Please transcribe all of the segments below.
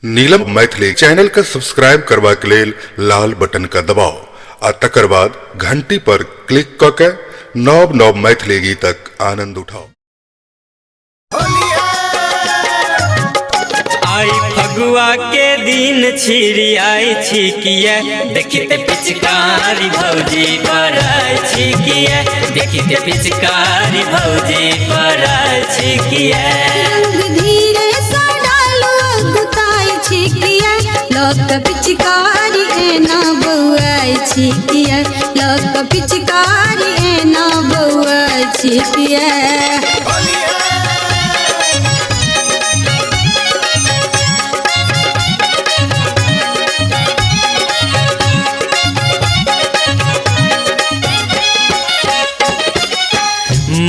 नीलम Maithili channel का subscribe करबा के लेल लाल बटन का दबाओ आ तकर बाद घंटी पर क्लिक क के नव नव मैथिली गीतक आनंद उठाओ। आई फगुआ के दिन छिड़ियाई छिकिए देखिते पिचकारी भौजी पराई छिकिए देखिते पिचकारी भौजी पराई छिकिए रंग धीरे सा डालो गुताई छिकिए लोक पिचकारी एना बउआई छिकिए लोक पिचकारी एना बउआई छिकिए।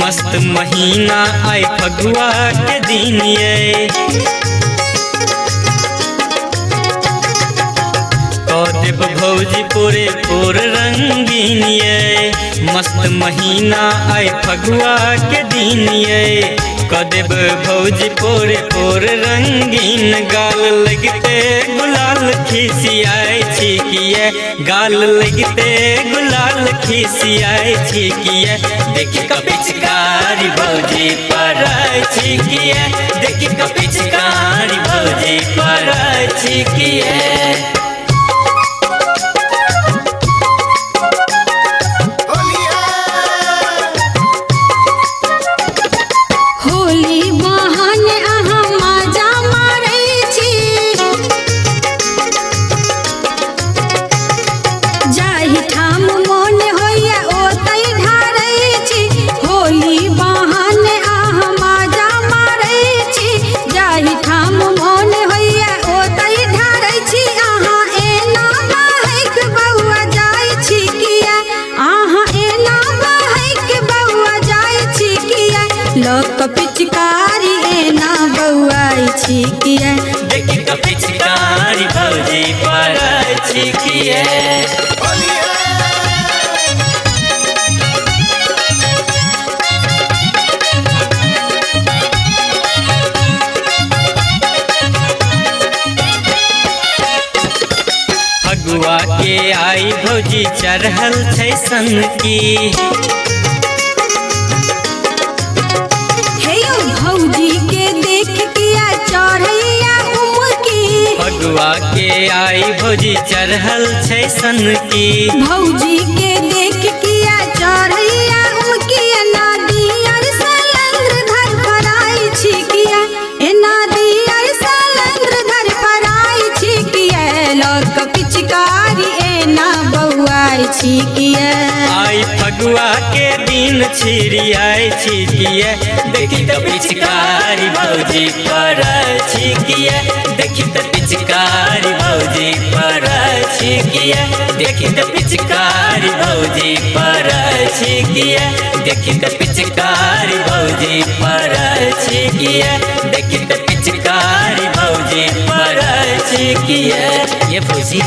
मस्त महीना आई फगुआ के दिन ये कदेब भौजी पूरे पूर रंगीन ये मस्त महीना आई फगुआ के दिन ये कदेब भौजी पूरे पूर रंगीन गाल लगते गुलाल खिसियाई छिकिए गाल लगते गुलाल खिसियाई छिकिए देखी का पिचकारी भौजी पराई छिकिए देखी का पिचकारी भौजी पराई छिकिए। लोक पिचकारी एना बउआई छिकिए देखी का पिचकारी भौजी पराई छिकिए। फगुआ के आई भौजी चढ़ल छै सन की भौजी के देख किया चढ़ैया उमकी फगुआ के आई भौजी चढ़ल छै सन की भौजी के देख किया चढ़ैया उमकी नादियर सलंद्र धर पराई छिकिया नादियर सलंद्र धर पराई छिकिया लोक पिचकारी एना बउआई छिकिया। आई फगुआ के दिन छिड़ियाई छिकिए देखी त पिचकारी भौजी पराई छिकिए देखी त पिचकारी भौजी पराई छिकिए देखी त पिचकारी भौजी पराई छिकिए देखी त पिचकारी भौजी पराई छिकिए देखी त पिचकारी भौजी पराई छिकिए। ये भौजी